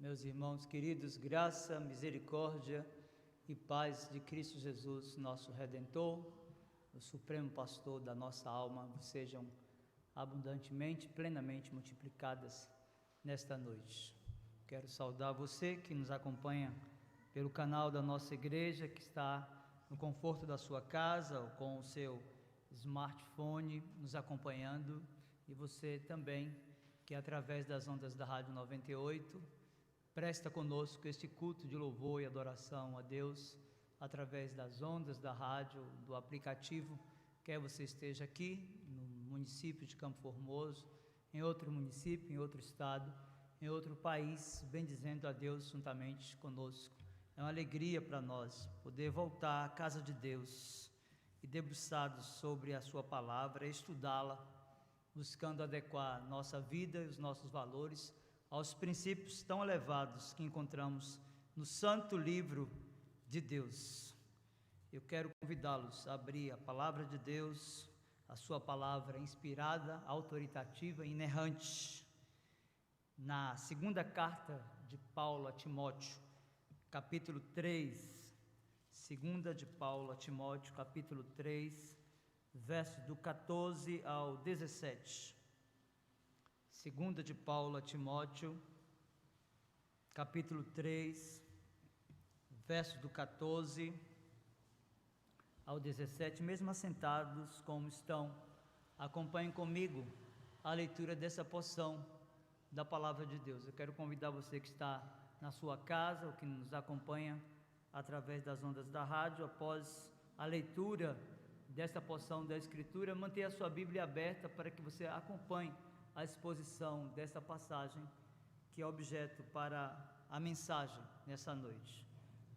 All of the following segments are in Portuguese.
Meus irmãos queridos, graça, misericórdia e paz de Cristo Jesus, nosso Redentor, o Supremo Pastor da nossa alma, sejam abundantemente, plenamente multiplicadas nesta noite. Quero saudar você que nos acompanha pelo canal da nossa igreja, que está no conforto da sua casa ou com o seu smartphone nos acompanhando, e você também que através das ondas da Rádio 98 presta conosco este culto de louvor e adoração a Deus através das ondas da rádio, do aplicativo, quer você esteja aqui no município de Campo Formoso, em outro município, em outro estado, em outro país, bendizendo a Deus juntamente conosco. É uma alegria para nós poder voltar à casa de Deus e, debruçados sobre a sua palavra, estudá-la, buscando adequar nossa vida e os nossos valores aos princípios tão elevados que encontramos no santo livro de Deus. Eu quero convidá-los a abrir a palavra de Deus, a sua palavra inspirada, autoritativa e inerrante, na segunda carta de Paulo a Timóteo, capítulo 3, segunda de Paulo a Timóteo, capítulo 3, versos do 14 ao 17. Segunda de Paulo a Timóteo, capítulo 3, versos do 14 ao 17, mesmo assentados como estão, acompanhem comigo a leitura dessa porção da palavra de Deus. Eu quero convidar você que está na sua casa, ou que nos acompanha através das ondas da rádio, após a leitura desta porção da Escritura, mantenha a sua Bíblia aberta para que você acompanhe a exposição dessa passagem, que é objeto para a mensagem nessa noite.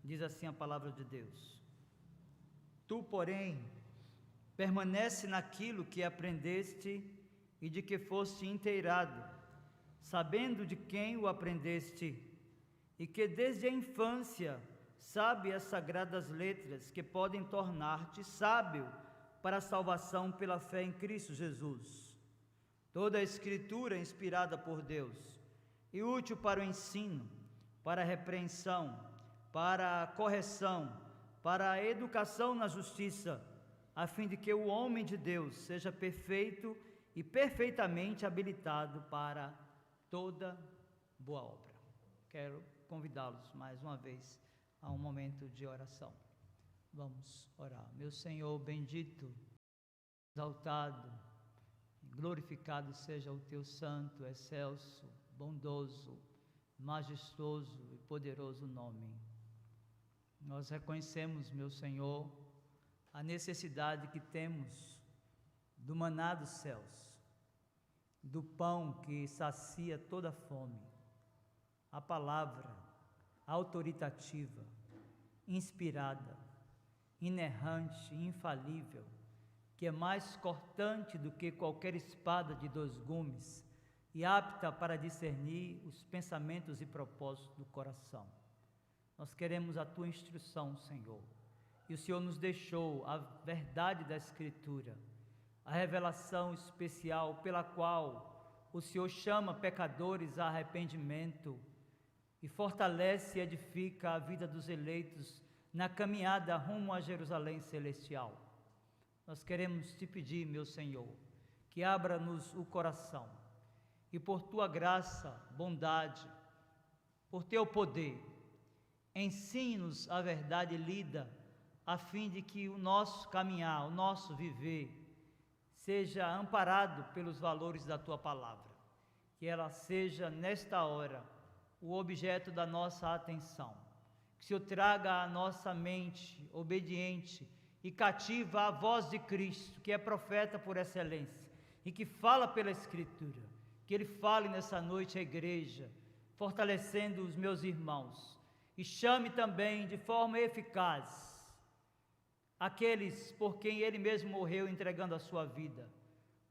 Diz assim a palavra de Deus: Tu, porém, permanece naquilo que aprendeste e de que foste inteirado, sabendo de quem o aprendeste, e que desde a infância sabe as sagradas letras que podem tornar-te sábio para a salvação pela fé em Cristo Jesus. Toda a Escritura é inspirada por Deus e útil para o ensino, para a repreensão, para a correção, para a educação na justiça, a fim de que o homem de Deus seja perfeito e perfeitamente habilitado para toda boa obra. Quero convidá-los mais uma vez a um momento de oração. Vamos orar. Meu Senhor bendito, exaltado, glorificado seja o teu santo, excelso, bondoso, majestoso e poderoso nome. Nós reconhecemos, meu Senhor, a necessidade que temos do maná dos céus, do pão que sacia toda fome, a palavra autoritativa, inspirada, inerrante, infalível, que é mais cortante do que qualquer espada de 2 gumes e apta para discernir os pensamentos e propósitos do coração. Nós queremos a tua instrução, Senhor, e o Senhor nos deixou a verdade da Escritura, a revelação especial pela qual o Senhor chama pecadores a arrependimento e fortalece e edifica a vida dos eleitos na caminhada rumo a Jerusalém celestial. Nós queremos te pedir, meu Senhor, que abra-nos o coração e por tua graça, bondade, por teu poder, ensine-nos a verdade lida, a fim de que o nosso caminhar, o nosso viver, seja amparado pelos valores da tua palavra, que ela seja, nesta hora, o objeto da nossa atenção, que o Senhor traga à nossa mente obediente e cativa a voz de Cristo, que é profeta por excelência e que fala pela Escritura, que Ele fale nessa noite à igreja, fortalecendo os meus irmãos, e chame também de forma eficaz aqueles por quem Ele mesmo morreu entregando a sua vida,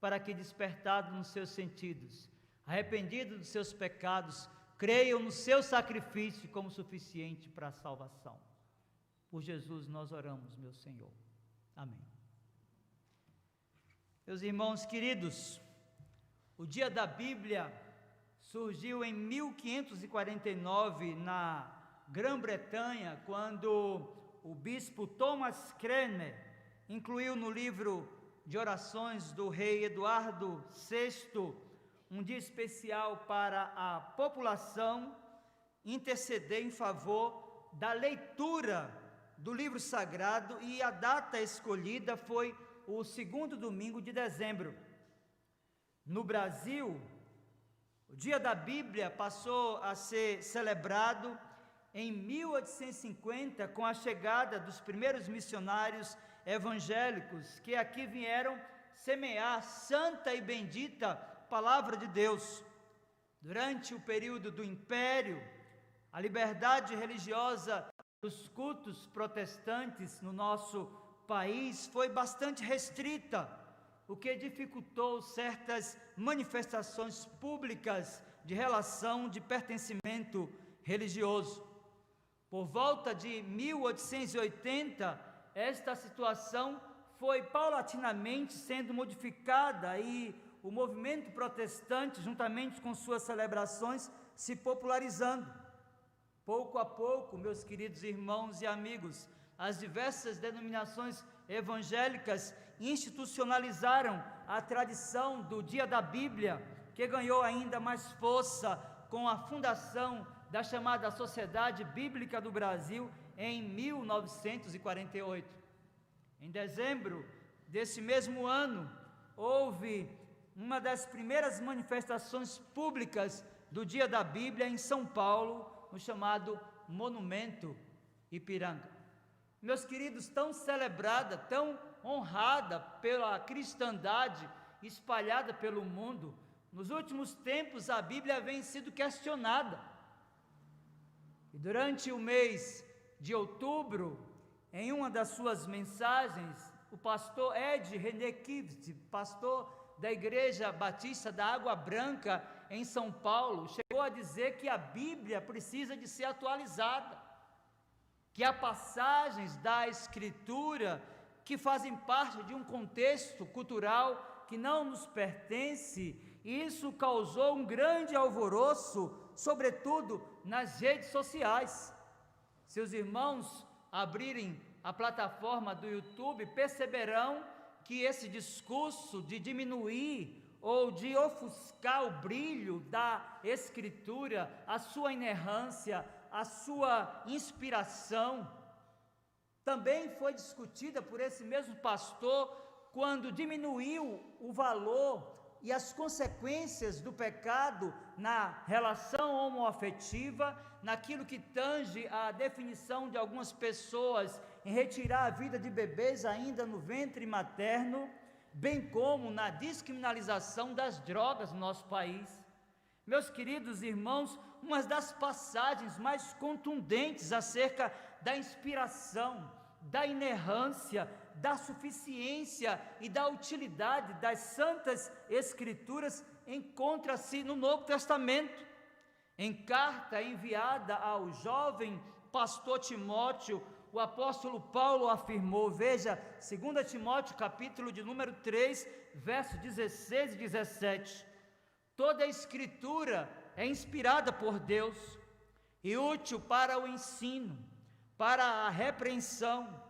para que, despertados nos seus sentidos, arrependidos dos seus pecados, creiam no seu sacrifício como suficiente para a salvação. Por Jesus nós oramos, meu Senhor. Amém. Meus irmãos queridos, o dia da Bíblia surgiu em 1549 na Grã-Bretanha, quando o bispo Thomas Cranmer incluiu no livro de orações do rei Eduardo VI um dia especial para a população interceder em favor da leitura do livro sagrado, e a data escolhida foi o segundo domingo de dezembro. No Brasil, o Dia da Bíblia passou a ser celebrado em 1850, com a chegada dos primeiros missionários evangélicos, que aqui vieram semear santa e bendita palavra de Deus. Durante o período do Império, a liberdade religiosa dos cultos protestantes no nosso país foi bastante restrita, o que dificultou certas manifestações públicas de relação de pertencimento religioso. Por volta de 1880, esta situação foi paulatinamente sendo modificada e o movimento protestante, juntamente com suas celebrações, se popularizando. Pouco a pouco, meus queridos irmãos e amigos, as diversas denominações evangélicas institucionalizaram a tradição do Dia da Bíblia, que ganhou ainda mais força com a fundação da chamada Sociedade Bíblica do Brasil em 1948. Em dezembro desse mesmo ano, houve uma das primeiras manifestações públicas do Dia da Bíblia em São Paulo, no chamado Monumento Ipiranga. Meus queridos, tão celebrada, tão honrada pela cristandade espalhada pelo mundo, nos últimos tempos a Bíblia vem sido questionada. E durante o mês de outubro, em uma das suas mensagens, o pastor Ed René Kivst, pastor da Igreja Batista da Água Branca em São Paulo, chegou a dizer que a Bíblia precisa de ser atualizada, que há passagens da Escritura que fazem parte de um contexto cultural que não nos pertence, e isso causou um grande alvoroço, sobretudo nas redes sociais. Se os irmãos abrirem a plataforma do YouTube, perceberão que esse discurso de diminuir ou de ofuscar o brilho da Escritura, a sua inerrância, a sua inspiração, também foi discutida por esse mesmo pastor quando diminuiu o valor e as consequências do pecado na relação homoafetiva, naquilo que tange a definição de algumas pessoas em retirar a vida de bebês ainda no ventre materno, bem como na descriminalização das drogas no nosso país. Meus queridos irmãos, uma das passagens mais contundentes acerca da inspiração, da inerrância, da suficiência e da utilidade das Santas Escrituras encontra-se no Novo Testamento. Em carta enviada ao jovem pastor Timóteo, o apóstolo Paulo afirmou, veja, 2 Timóteo capítulo de número 3, versos 16 e 17, toda a Escritura é inspirada por Deus e útil para o ensino, para a repreensão,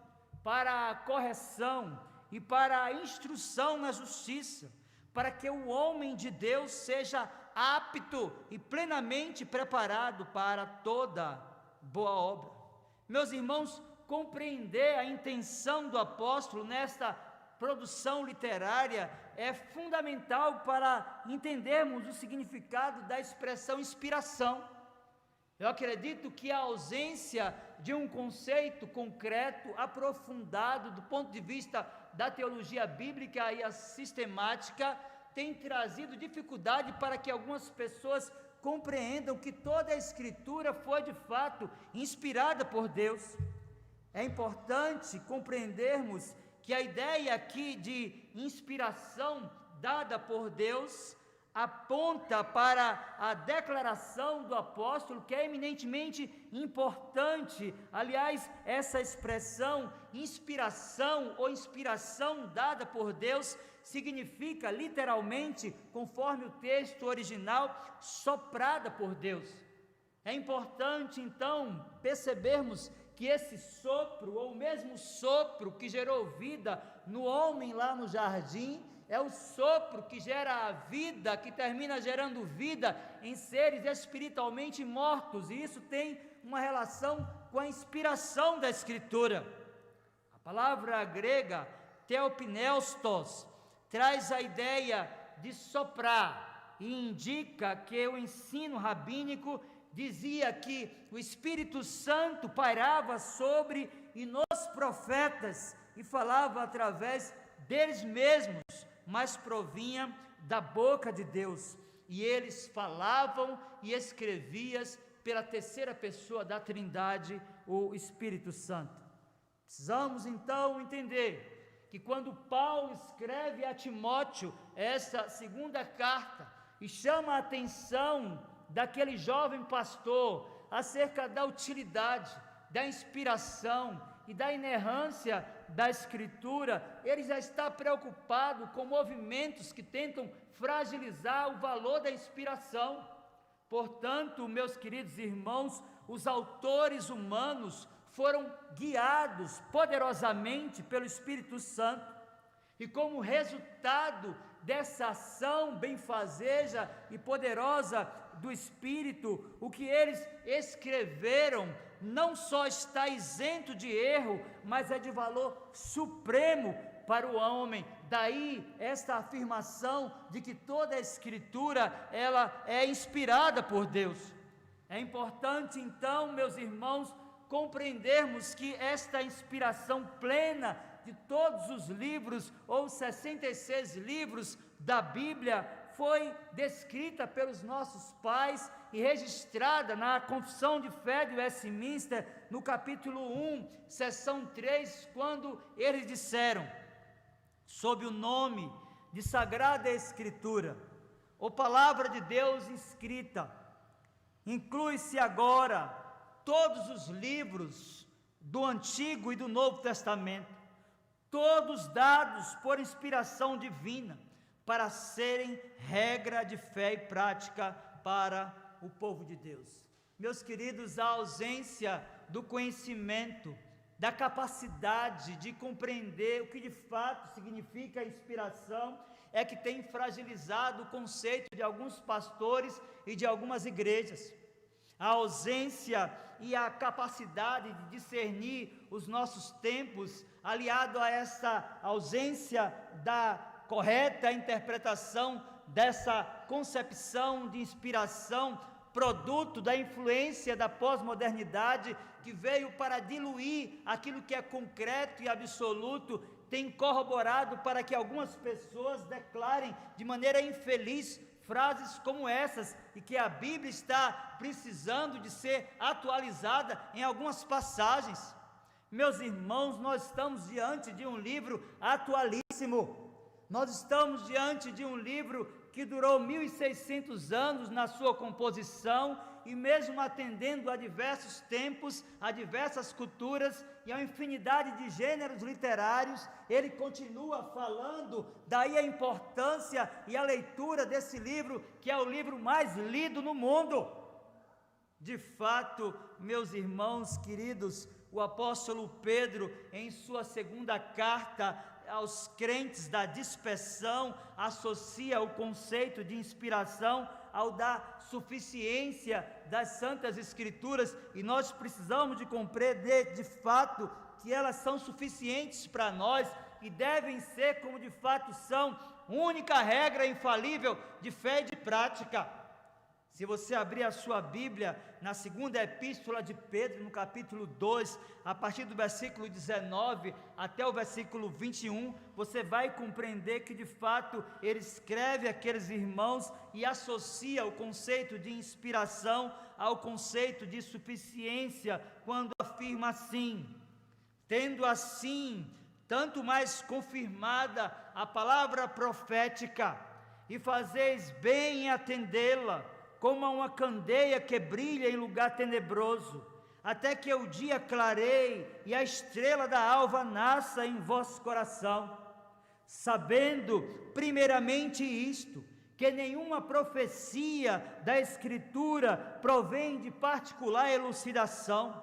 para a correção e para a instrução na justiça, para que o homem de Deus seja apto e plenamente preparado para toda boa obra. Meus irmãos, compreender a intenção do apóstolo nesta produção literária é fundamental para entendermos o significado da expressão inspiração. Eu acredito que a ausência de um conceito concreto, aprofundado do ponto de vista da teologia bíblica e a sistemática, tem trazido dificuldade para que algumas pessoas compreendam que toda a Escritura foi de fato inspirada por Deus. É importante compreendermos que a ideia aqui de inspiração dada por Deus aponta para a declaração do apóstolo, que é eminentemente importante. Aliás, essa expressão inspiração ou inspiração dada por Deus significa literalmente, conforme o texto original, soprada por Deus. É importante então percebermos que esse sopro, ou o mesmo sopro que gerou vida no homem lá no jardim, é o sopro que gera a vida, que termina gerando vida em seres espiritualmente mortos, e isso tem uma relação com a inspiração da Escritura. A palavra grega theopneustos traz a ideia de soprar e indica que o ensino rabínico dizia que o Espírito Santo pairava sobre e nos profetas e falava através deles mesmos, mas provinha da boca de Deus, e eles falavam e escreviam pela terceira pessoa da Trindade, o Espírito Santo. Precisamos então entender que quando Paulo escreve a Timóteo essa segunda carta e chama a atenção daquele jovem pastor acerca da utilidade, da inspiração e da inerrância da Escritura, ele já está preocupado com movimentos que tentam fragilizar o valor da inspiração. Portanto, meus queridos irmãos, os autores humanos foram guiados poderosamente pelo Espírito Santo, e como resultado dessa ação benfazeja e poderosa do Espírito, o que eles escreveram não só está isento de erro, mas é de valor supremo para o homem. Daí esta afirmação de que toda a Escritura ela é inspirada por Deus. É importante então, meus irmãos, compreendermos que esta inspiração plena de todos os livros, ou 66 livros da Bíblia, foi descrita pelos nossos pais e registrada na Confissão de Fé de Westminster, no capítulo 1, seção 3, quando eles disseram, sob o nome de Sagrada Escritura, ou Palavra de Deus escrita, inclui-se agora todos os livros do Antigo e do Novo Testamento, todos dados por inspiração divina, para serem regra de fé e prática para o povo de Deus. Meus queridos, a ausência do conhecimento, da capacidade de compreender o que de fato significa inspiração, é que tem fragilizado o conceito de alguns pastores e de algumas igrejas. A ausência e a capacidade de discernir os nossos tempos, aliado a essa ausência da correta interpretação dessa concepção de inspiração, produto da influência da pós-modernidade, que veio para diluir aquilo que é concreto e absoluto, tem corroborado para que algumas pessoas declarem de maneira infeliz frases como essas, e que a Bíblia está precisando de ser atualizada em algumas passagens. Meus irmãos, nós estamos diante de um livro atualíssimo. Nós estamos diante de um livro que durou 1.600 anos na sua composição, e mesmo atendendo a diversos tempos, a diversas culturas e a infinidade de gêneros literários, ele continua falando. Daí a importância e a leitura desse livro, que é o livro mais lido no mundo. De fato, meus irmãos queridos, o apóstolo Pedro, em sua segunda carta aos crentes da dispersão, associa o conceito de inspiração ao da suficiência das Santas Escrituras, e nós precisamos de compreender de fato que elas são suficientes para nós e devem ser, como de fato são, única regra infalível de fé e de prática. Se você abrir a sua Bíblia na segunda epístola de Pedro, no capítulo 2, a partir do versículo 19 até o versículo 21, você vai compreender que de fato ele escreve àqueles irmãos e associa o conceito de inspiração ao conceito de suficiência, quando afirma assim: tendo assim tanto mais confirmada a palavra profética, e fazeis bem em atendê-la, como a uma candeia que brilha em lugar tenebroso, até que o dia clareie e a estrela da alva nasça em vosso coração, sabendo primeiramente isto, que nenhuma profecia da Escritura provém de particular elucidação,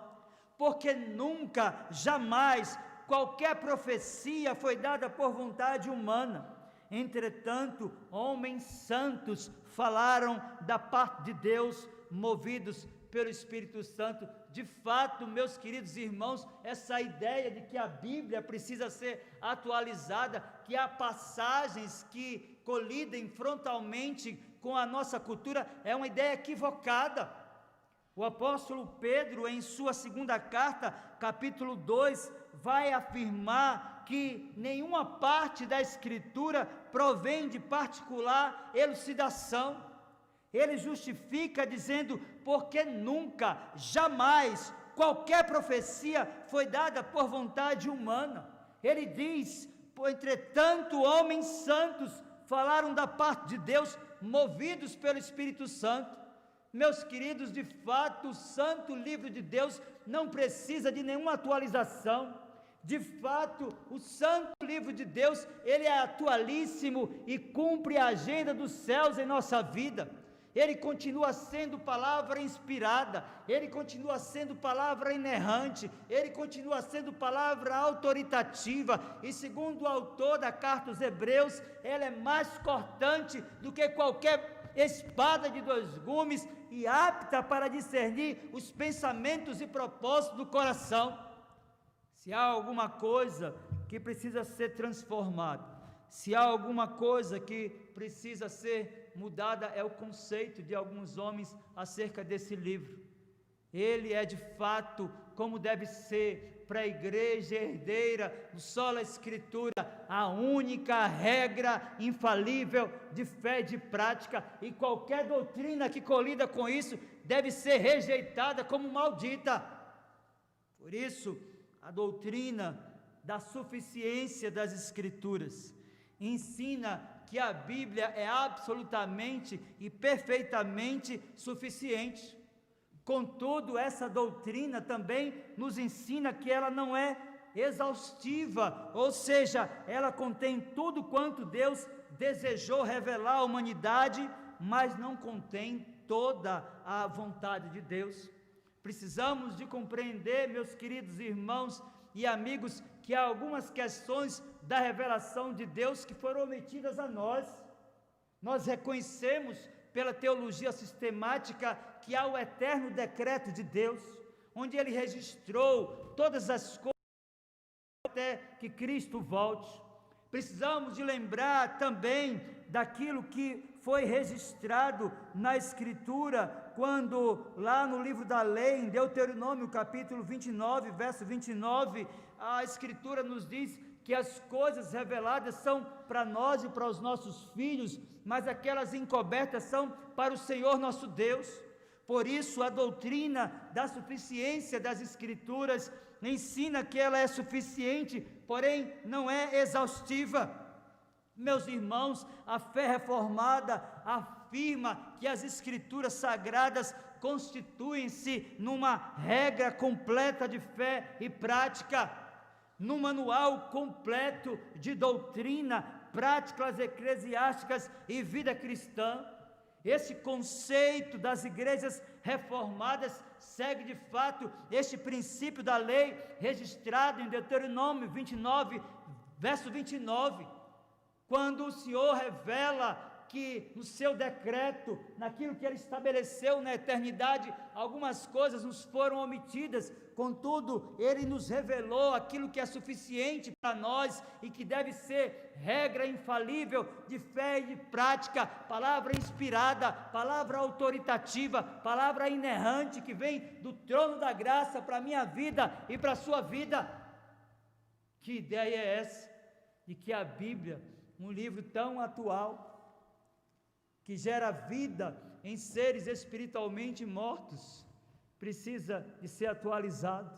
porque nunca, jamais, qualquer profecia foi dada por vontade humana. Entretanto, homens santos falaram da parte de Deus, movidos pelo Espírito Santo. De fato, meus queridos irmãos, essa ideia de que a Bíblia precisa ser atualizada, que há passagens que colidem frontalmente com a nossa cultura, é uma ideia equivocada. O apóstolo Pedro, em sua segunda carta, capítulo 2, vai afirmar que nenhuma parte da Escritura provém de particular elucidação. Ele justifica dizendo, porque nunca, jamais, qualquer profecia foi dada por vontade humana. Ele diz, entretanto, homens santos falaram da parte de Deus, movidos pelo Espírito Santo. Meus queridos, de fato, o santo livro de Deus não precisa de nenhuma atualização. De fato, o santo livro de Deus, ele é atualíssimo e cumpre a agenda dos céus em nossa vida. Ele continua sendo palavra inspirada, ele continua sendo palavra inerrante, ele continua sendo palavra autoritativa, e segundo o autor da carta aos Hebreus, ela é mais cortante do que qualquer espada de 2 gumes, e apta para discernir os pensamentos e propósitos do coração. Se há alguma coisa que precisa ser transformada, se há alguma coisa que precisa ser mudada, é o conceito de alguns homens acerca desse livro. Ele é de fato, como deve ser para a igreja herdeira, sola Escritura, a única regra infalível de fé e de prática, e qualquer doutrina que colida com isso deve ser rejeitada como maldita. Por isso, a doutrina da suficiência das Escrituras ensina que a Bíblia é absolutamente e perfeitamente suficiente. Contudo, essa doutrina também nos ensina que ela não é exaustiva, ou seja, ela contém tudo quanto Deus desejou revelar à humanidade, mas não contém toda a vontade de Deus. Precisamos de compreender, meus queridos irmãos e amigos, que há algumas questões da revelação de Deus que foram omitidas a nós. Nós reconhecemos pela teologia sistemática que há o eterno decreto de Deus, onde Ele registrou todas as coisas até que Cristo volte. Precisamos de lembrar também daquilo que foi registrado na Escritura, quando lá no livro da lei, em Deuteronômio capítulo 29, verso 29, a Escritura nos diz que as coisas reveladas são para nós e para os nossos filhos, mas aquelas encobertas são para o Senhor nosso Deus. Por isso, a doutrina da suficiência das Escrituras ensina que ela é suficiente, porém não é exaustiva. Meus irmãos, a fé reformada afirma que as Escrituras sagradas constituem-se numa regra completa de fé e prática, num manual completo de doutrina, práticas eclesiásticas e vida cristã. Esse conceito das igrejas reformadas segue de fato este princípio da lei registrado em Deuteronômio 29, verso 29, quando o Senhor revela que no seu decreto, naquilo que Ele estabeleceu na eternidade, algumas coisas nos foram omitidas, contudo, Ele nos revelou aquilo que é suficiente para nós e que deve ser regra infalível de fé e de prática, palavra inspirada, palavra autoritativa, palavra inerrante que vem do trono da graça para a minha vida e para a sua vida. Que ideia é essa? De que a Bíblia, um livro tão atual, que gera vida em seres espiritualmente mortos, precisa de ser atualizado.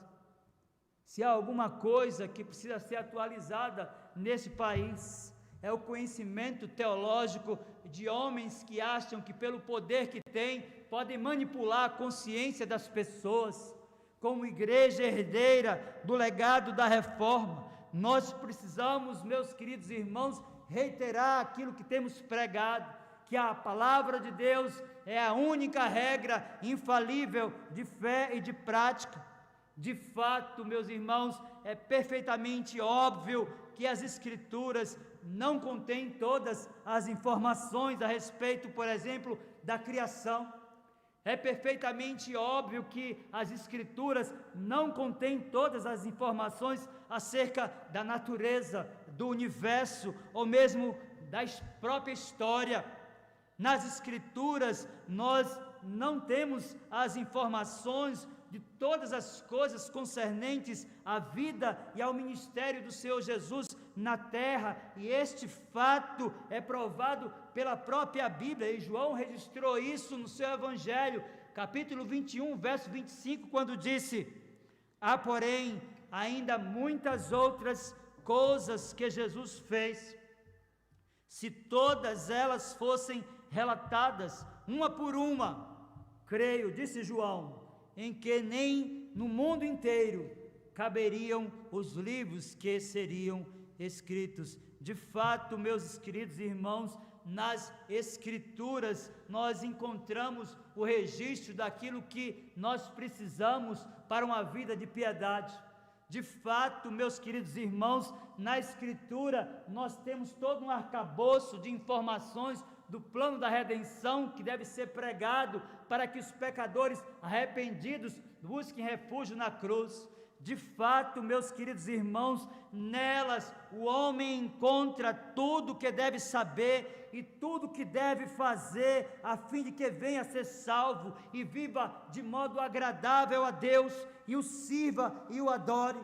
Se há alguma coisa que precisa ser atualizada nesse país, é o conhecimento teológico de homens que acham que pelo poder que têm, podem manipular a consciência das pessoas, como igreja herdeira do legado da reforma, nós precisamos, meus queridos irmãos, reiterar aquilo que temos pregado, que a palavra de Deus é a única regra infalível de fé e de prática. De fato, meus irmãos, é perfeitamente óbvio que as Escrituras não contêm todas as informações a respeito, por exemplo, da criação. É perfeitamente óbvio que as Escrituras não contêm todas as informações acerca da natureza, do universo, ou mesmo da própria história. Nas Escrituras, nós não temos as informações de todas as coisas concernentes à vida e ao ministério do Senhor Jesus na terra, e este fato é provado pela própria Bíblia, e João registrou isso no seu Evangelho, capítulo 21, verso 25, quando disse: há, porém, ainda muitas outras coisas que Jesus fez. Se todas elas fossem relatadas, uma por uma, creio, disse João, em que nem no mundo inteiro caberiam os livros que seriam escritos. De fato, meus queridos irmãos, nas Escrituras nós encontramos o registro daquilo que nós precisamos para uma vida de piedade. De fato, meus queridos irmãos, na Escritura nós temos todo um arcabouço de informações do plano da redenção que deve ser pregado para que os pecadores arrependidos busquem refúgio na cruz. De fato, meus queridos irmãos, nelas o homem encontra tudo o que deve saber e tudo o que deve fazer a fim de que venha a ser salvo e viva de modo agradável a Deus e o sirva e o adore.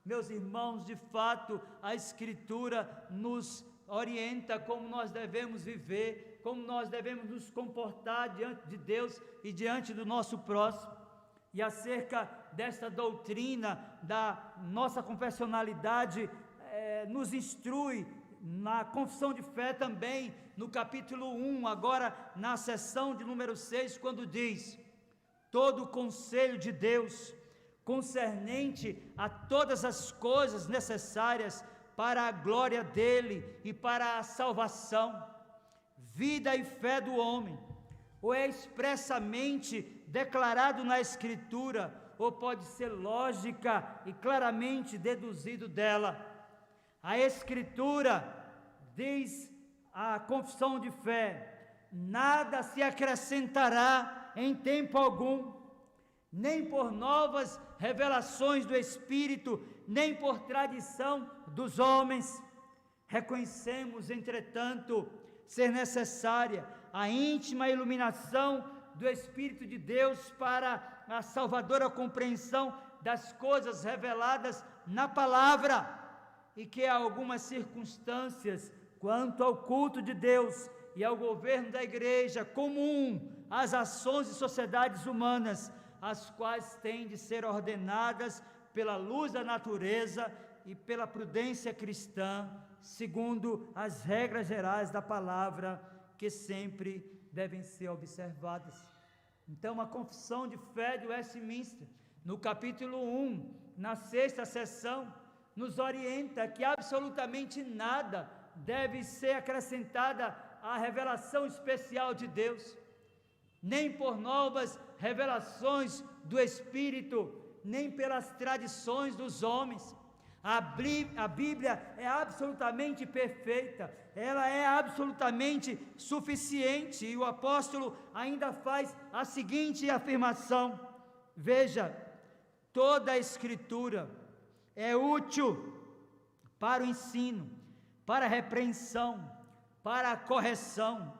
Meus irmãos, de fato, a Escritura nos orienta como nós devemos viver, como nós devemos nos comportar diante de Deus e diante do nosso próximo. E acerca desta doutrina da nossa confessionalidade, nos instrui na confissão de fé também, no capítulo 1, agora na seção de número 6, quando diz: todo o conselho de Deus concernente a todas as coisas necessárias para a glória dele e para a salvação, vida e fé do homem, ou é expressamente declarado na Escritura, ou pode ser lógica e claramente deduzido dela. A Escritura diz a confissão de fé: nada se acrescentará em tempo algum, nem por novas revelações do Espírito, nem por tradição dos homens. Reconhecemos, entretanto, ser necessária a íntima iluminação do Espírito de Deus para a salvadora compreensão das coisas reveladas na palavra, e que há algumas circunstâncias quanto ao culto de Deus e ao governo da igreja comum às ações e sociedades humanas, as quais têm de ser ordenadas pela luz da natureza e pela prudência cristã, segundo as regras gerais da palavra, que sempre devem ser observadas. Então, a confissão de fé de Westminster, no capítulo 1, na 6ª seção, nos orienta que absolutamente nada deve ser acrescentada à revelação especial de Deus, nem por novas revelações do Espírito, nem pelas tradições dos homens. A Bíblia é absolutamente perfeita, ela é absolutamente suficiente, e o apóstolo ainda faz a seguinte afirmação: veja, toda a Escritura é útil para o ensino, para a repreensão, para a correção,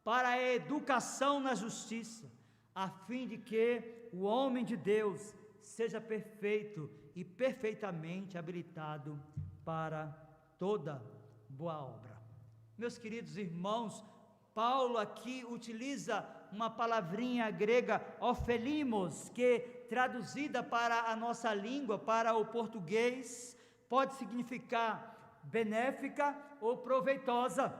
para a educação na justiça, a fim de que o homem de Deus seja perfeito e perfeitamente habilitado para toda boa obra. Meus queridos irmãos, Paulo aqui utiliza uma palavrinha grega, ofelimos, que traduzida para a nossa língua, para o português, pode significar benéfica ou proveitosa.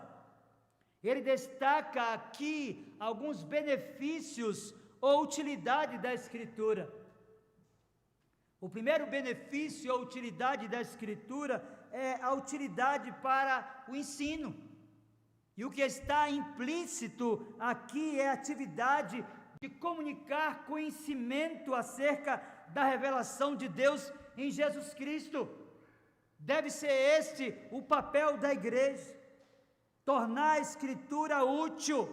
Ele destaca aqui alguns benefícios ou utilidade da Escritura. O primeiro benefício ou utilidade da Escritura é a utilidade para o ensino. E o que está implícito aqui é a atividade de comunicar conhecimento acerca da revelação de Deus em Jesus Cristo. Deve ser este o papel da igreja, tornar a Escritura útil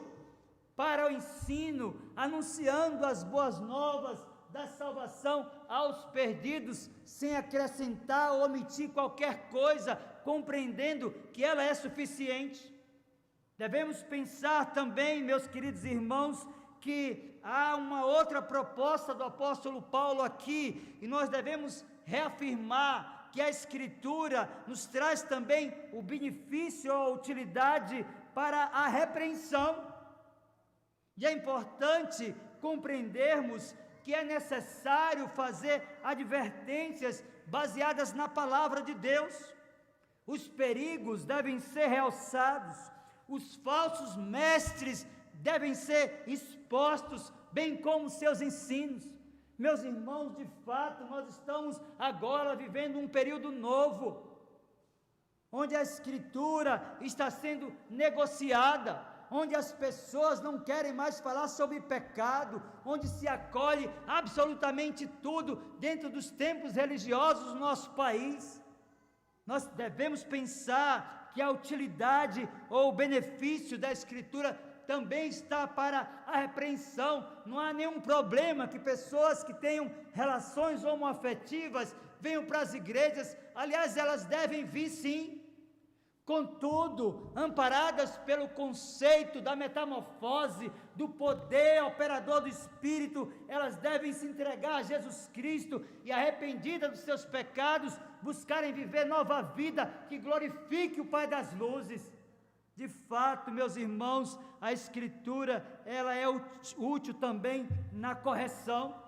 para o ensino, anunciando as boas novas da salvação aos perdidos, sem acrescentar ou omitir qualquer coisa, compreendendo que ela é suficiente. Devemos pensar também, meus queridos irmãos, que há uma outra proposta do apóstolo Paulo aqui, e nós devemos reafirmar que a Escritura nos traz também o benefício ou a utilidade para a repreensão. E é importante compreendermos que é necessário fazer advertências baseadas na palavra de Deus. Os perigos devem ser realçados, os falsos mestres devem ser expostos, bem como seus ensinos. Meus irmãos, de fato, nós estamos agora vivendo um período novo, onde a Escritura está sendo negociada, onde as pessoas não querem mais falar sobre pecado, onde se acolhe absolutamente tudo dentro dos templos religiosos do nosso país. Nós devemos pensar que a utilidade ou o benefício da Escritura também está para a repreensão. Não há nenhum problema que pessoas que tenham relações homoafetivas venham para as igrejas, aliás, elas devem vir sim. Contudo, amparadas pelo conceito da metamorfose, do poder operador do Espírito, elas devem se entregar a Jesus Cristo e, arrependidas dos seus pecados, buscarem viver nova vida que glorifique o Pai das luzes. De fato, meus irmãos, a Escritura, ela é útil também na correção.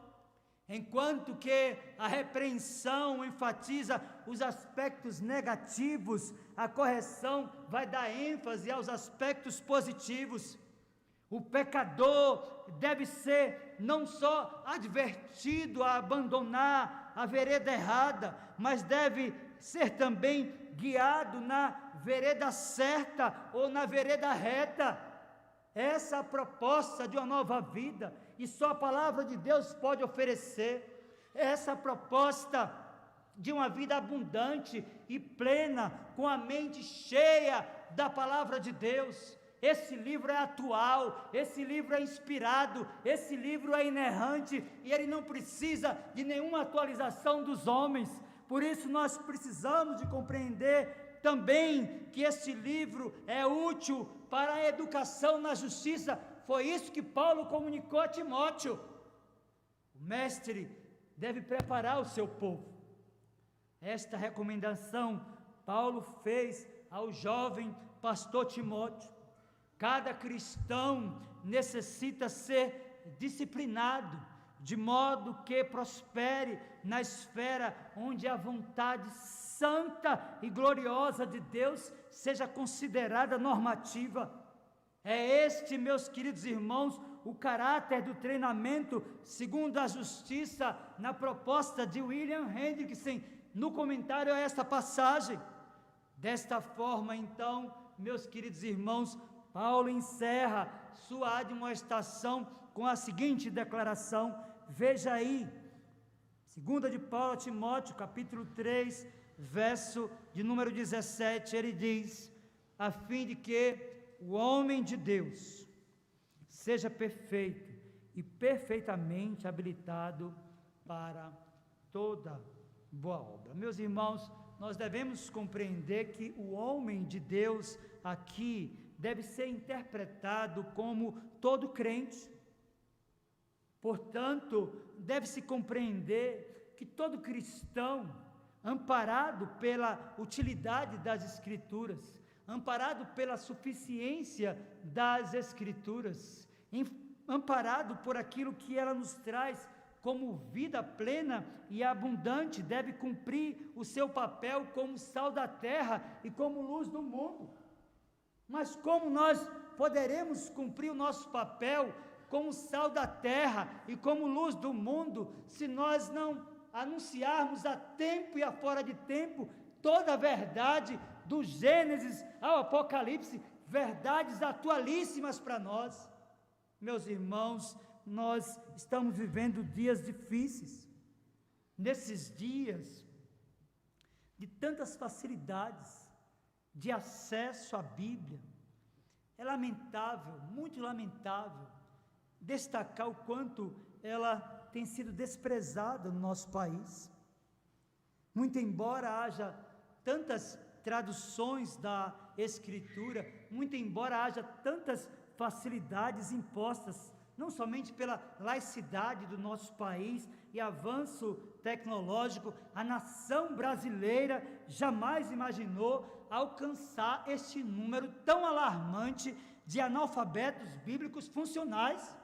Enquanto que a repreensão enfatiza os aspectos negativos, a correção vai dar ênfase aos aspectos positivos. O pecador deve ser não só advertido a abandonar a vereda errada, mas deve ser também guiado na vereda certa ou na vereda reta. Essa é a proposta de uma nova vida, e só a palavra de Deus pode oferecer. Essa proposta de uma vida abundante e plena, com a mente cheia da palavra de Deus. Esse livro é atual, esse livro é inspirado, esse livro é inerrante, e ele não precisa de nenhuma atualização dos homens. Por isso nós precisamos de compreender também que este livro é útil para a educação na justiça. Foi isso que Paulo comunicou a Timóteo. O mestre deve preparar o seu povo. Esta recomendação Paulo fez ao jovem pastor Timóteo. Cada cristão necessita ser disciplinado, de modo que prospere na esfera onde a vontade santa e gloriosa de Deus seja considerada normativa. É este, meus queridos irmãos, o caráter do treinamento segundo a justiça, na proposta de William Hendrickson, no comentário a esta passagem. Desta forma, então, meus queridos irmãos, Paulo encerra sua admoestação com a seguinte declaração. Veja aí, 2 de Paulo a Timóteo, capítulo 3, verso de número 17, ele diz: a fim de que o homem de Deus seja perfeito e perfeitamente habilitado para toda boa obra. Meus irmãos, nós devemos compreender que o homem de Deus aqui deve ser interpretado como todo crente. Portanto, deve-se compreender que todo cristão, amparado pela utilidade das Escrituras, amparado pela suficiência das Escrituras, amparado por aquilo que ela nos traz como vida plena e abundante, deve cumprir o seu papel como sal da terra e como luz do mundo. Mas como nós poderemos cumprir o nosso papel como sal da terra e como luz do mundo, se nós não anunciarmos a tempo e a fora de tempo toda a verdade, do Gênesis ao Apocalipse, verdades atualíssimas para nós. Meus irmãos, nós estamos vivendo dias difíceis. Nesses dias de tantas facilidades de acesso à Bíblia, é lamentável, muito lamentável, destacar o quanto ela tem sido desprezada no nosso país. Muito embora haja tantas traduções da Escritura, muito embora haja tantas facilidades impostas, não somente pela laicidade do nosso país e avanço tecnológico, a nação brasileira jamais imaginou alcançar este número tão alarmante de analfabetos bíblicos funcionais.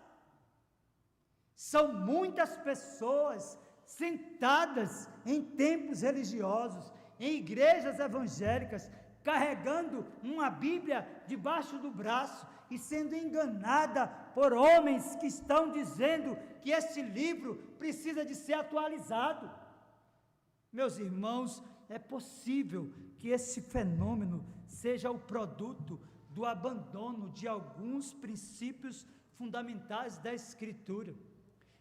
São muitas pessoas sentadas em templos religiosos, em igrejas evangélicas, carregando uma Bíblia debaixo do braço e sendo enganada por homens que estão dizendo que esse livro precisa de ser atualizado. Meus irmãos, é possível que esse fenômeno seja o produto do abandono de alguns princípios fundamentais da Escritura.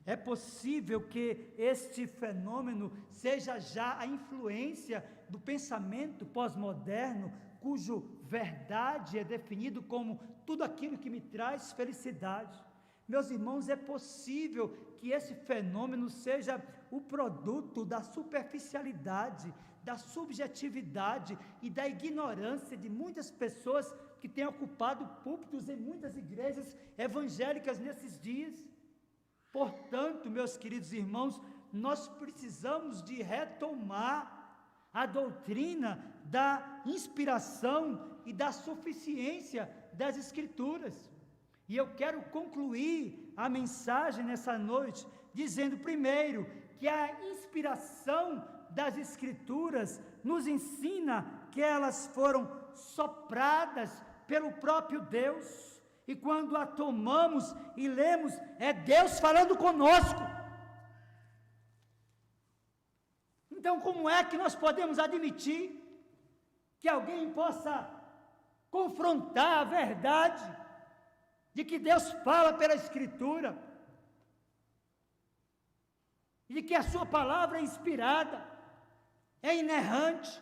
É possível que este fenômeno seja já a influência do pensamento pós-moderno, cujo verdade é definido como tudo aquilo que me traz felicidade. Meus irmãos, é possível que esse fenômeno seja o produto da superficialidade, da subjetividade e da ignorância de muitas pessoas que têm ocupado púlpitos em muitas igrejas evangélicas nesses dias. Portanto, meus queridos irmãos, nós precisamos de retomar a doutrina da inspiração e da suficiência das Escrituras. E eu quero concluir a mensagem nessa noite dizendo, primeiro, que a inspiração das Escrituras nos ensina que elas foram sopradas pelo próprio Deus. E quando a tomamos e lemos, é Deus falando conosco. Então, como é que nós podemos admitir que alguém possa confrontar a verdade de que Deus fala pela Escritura, de que a sua palavra é inspirada, é inerrante,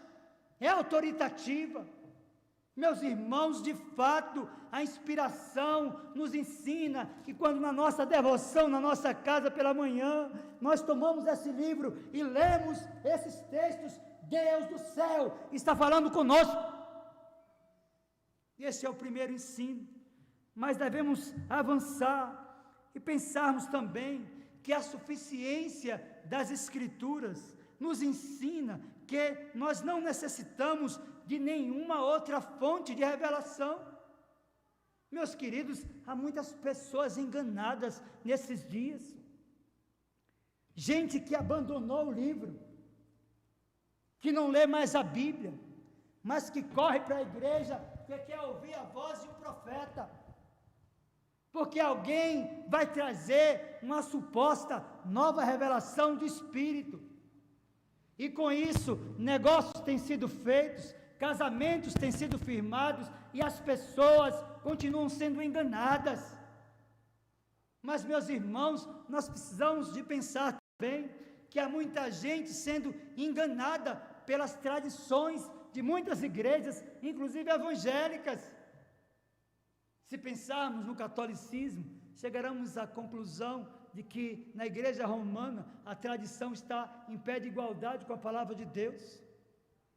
é autoritativa? Meus irmãos, de fato, a inspiração nos ensina que quando na nossa devoção, na nossa casa pela manhã, nós tomamos esse livro e lemos esses textos, Deus do céu está falando conosco. Esse é o primeiro ensino. Mas devemos avançar e pensarmos também que a suficiência das Escrituras nos ensina que nós não necessitamos de nenhuma outra fonte de revelação. Meus queridos, há muitas pessoas enganadas nesses dias, gente que abandonou o livro, que não lê mais a Bíblia, mas que corre para a igreja porque quer ouvir a voz de um profeta, porque alguém vai trazer uma suposta nova revelação do Espírito, e com isso negócios têm sido feitos, casamentos têm sido firmados e as pessoas continuam sendo enganadas. Mas, meus irmãos, nós precisamos de pensar também que há muita gente sendo enganada pelas tradições de muitas igrejas, inclusive evangélicas. Se pensarmos no catolicismo, chegaremos à conclusão de que na igreja romana a tradição está em pé de igualdade com a palavra de Deus.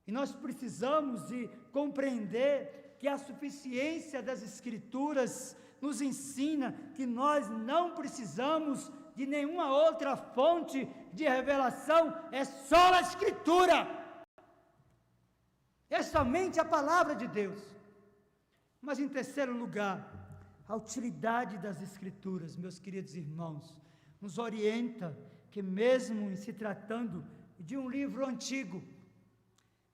E nós precisamos de compreender que a suficiência das Escrituras nos ensina que nós não precisamos de nenhuma outra fonte de revelação, é só a Escritura, é somente a palavra de Deus. Mas em terceiro lugar, a utilidade das Escrituras, meus queridos irmãos, nos orienta que mesmo em se tratando de um livro antigo,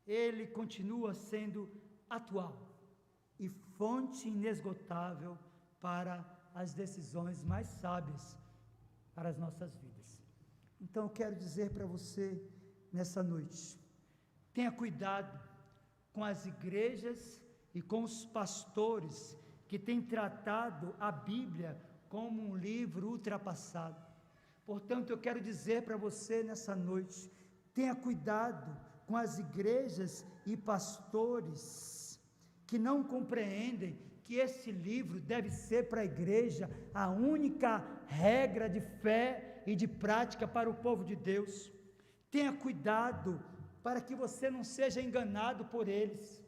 ele continua sendo atual e fonte inesgotável para as decisões mais sábias para as nossas vidas. Então eu quero dizer para você nessa noite, tenha cuidado com as igrejas e com os pastores que têm tratado a Bíblia como um livro ultrapassado. Portanto, eu quero dizer para você nessa noite, tenha cuidado com as igrejas e pastores que não compreendem que esse livro deve ser para a igreja a única regra de fé e de prática para o povo de Deus. Tenha cuidado para que você não seja enganado por eles.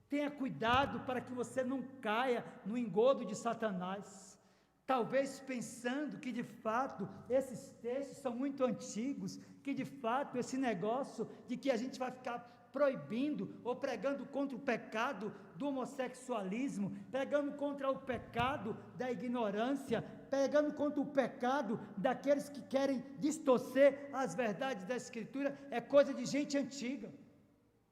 Tenha cuidado para que você não caia no engodo de Satanás. Talvez pensando que de fato esses textos são muito antigos, que de fato esse negócio de que a gente vai ficar proibindo ou pregando contra o pecado do homossexualismo, pregando contra o pecado da ignorância, pregando contra o pecado daqueles que querem distorcer as verdades da Escritura, é coisa de gente antiga.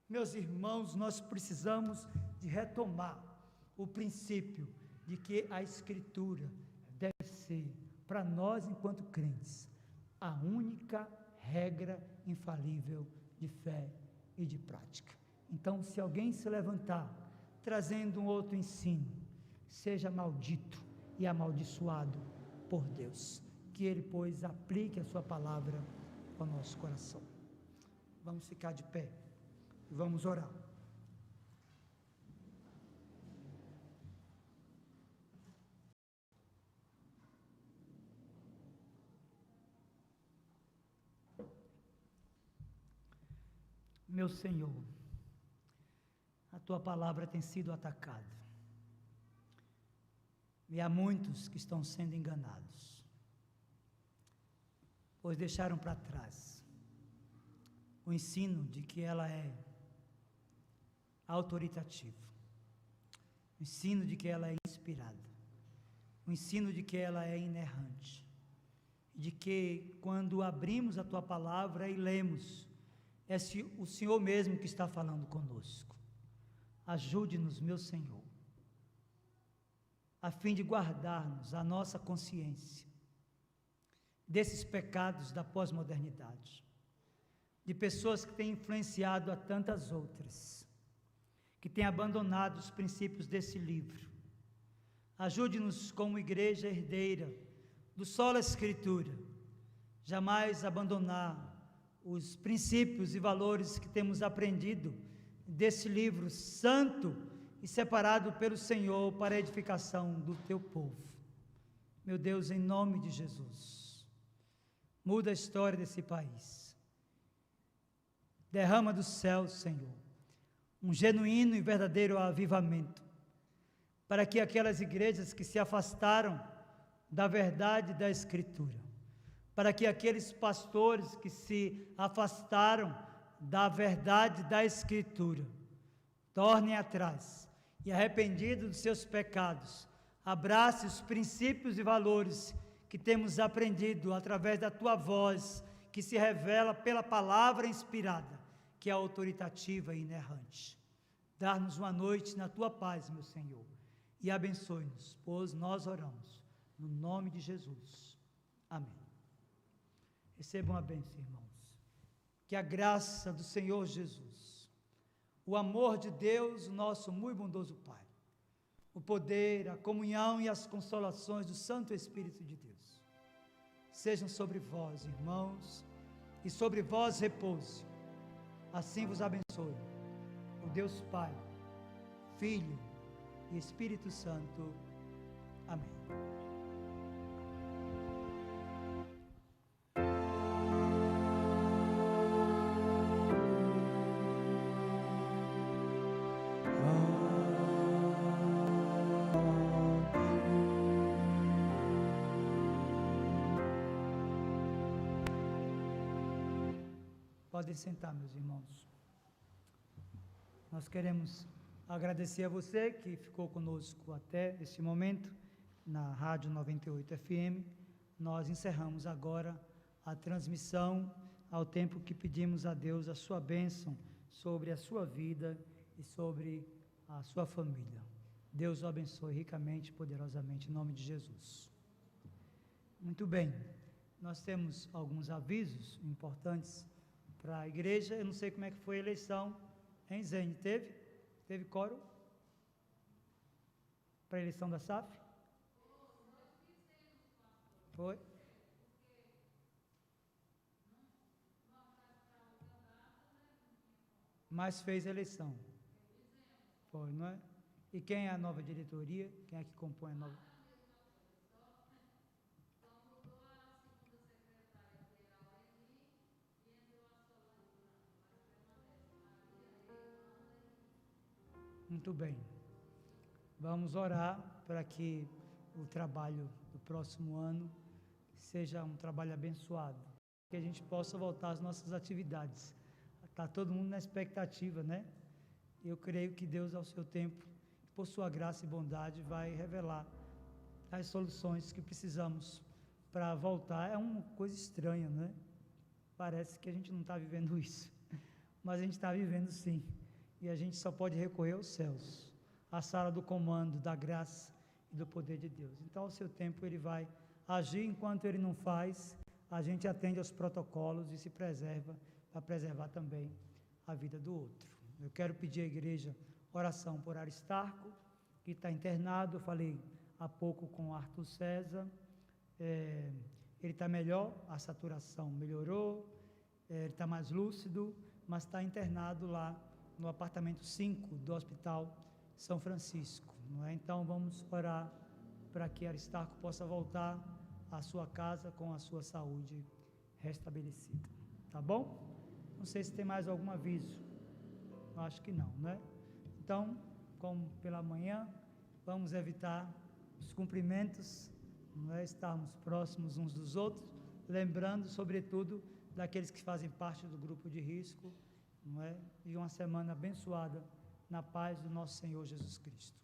Meus irmãos, nós precisamos de retomar o princípio de que a Escritura deve ser, para nós enquanto crentes, a única regra infalível de fé e de prática. Então, se alguém se levantar trazendo um outro ensino, seja maldito e amaldiçoado por Deus, que Ele, pois, aplique a sua palavra ao nosso coração. Vamos ficar de pé e vamos orar. Meu Senhor, a Tua palavra tem sido atacada, e há muitos que estão sendo enganados, pois deixaram para trás o ensino de que ela é autoritativa, o ensino de que ela é inspirada, o ensino de que ela é inerrante, de que quando abrimos a Tua palavra e lemos, é o Senhor mesmo que está falando conosco. Ajude-nos, meu Senhor, a fim de guardarmos a nossa consciência desses pecados da pós-modernidade, de pessoas que têm influenciado a tantas outras, que têm abandonado os princípios desse livro. Ajude-nos como igreja herdeira do sola Escritura, jamais abandonar os princípios e valores que temos aprendido desse livro santo e separado pelo Senhor para a edificação do Teu povo. Meu Deus, em nome de Jesus, muda a história desse país. Derrama do céu, Senhor, um genuíno e verdadeiro avivamento, para que aquelas igrejas que se afastaram da verdade da Escritura, para que aqueles pastores que se afastaram da verdade da Escritura tornem atrás e, arrependidos dos seus pecados, abrace os princípios e valores que temos aprendido através da Tua voz, que se revela pela palavra inspirada, que é autoritativa e inerrante. Dá-nos uma noite na Tua paz, meu Senhor, e abençoe-nos, pois nós oramos no nome de Jesus. Amém. Recebam a bênção, irmãos. Que a graça do Senhor Jesus, o amor de Deus, o nosso muito bondoso Pai, o poder, a comunhão e as consolações do Santo Espírito de Deus, sejam sobre vós, irmãos, e sobre vós repouse. Assim vos abençoe o Deus Pai, Filho e Espírito Santo. Amém. Podem sentar, meus irmãos. Nós queremos agradecer a você que ficou conosco até este momento na Rádio 98 FM. Nós encerramos agora a transmissão ao tempo que pedimos a Deus a sua bênção sobre a sua vida e sobre a sua família. Deus o abençoe ricamente e poderosamente, em nome de Jesus. Muito bem. nós temos alguns avisos importantes para a igreja. Eu não sei como é que foi a eleição em Zene. Teve quórum para a eleição da SAF? Foi? Mas fez a eleição. Foi, não é? E quem é a nova diretoria? Quem é que compõe a nova? Muito bem. Vamos orar para que o trabalho do próximo ano seja um trabalho abençoado, que a gente possa voltar às nossas atividades. Está todo mundo na expectativa, né? Eu creio que Deus, ao seu tempo, por sua graça e bondade, vai revelar as soluções que precisamos para voltar. É uma coisa estranha, né? Parece que a gente não está vivendo isso, mas a gente está vivendo sim. E a gente só pode recorrer aos céus, à sala do comando, da graça e do poder de Deus. Então, ao seu tempo, Ele vai agir. Enquanto Ele não faz, a gente atende aos protocolos e se preserva, para preservar também a vida do outro. Eu quero pedir à igreja oração por Aristarco, que está internado. Eu falei há pouco com o Arthur César. Ele está melhor, a saturação melhorou, ele está mais lúcido, mas está internado lá no apartamento 5 do Hospital São Francisco, não é? Então vamos orar para que Aristarco possa voltar à sua casa com a sua saúde restabelecida, tá bom? Não sei se tem mais algum aviso, acho que não, né? Então, como pela manhã, vamos evitar os cumprimentos, não é? Estarmos próximos uns dos outros, lembrando, sobretudo, daqueles que fazem parte do grupo de risco, não é? E uma semana abençoada na paz do nosso Senhor Jesus Cristo.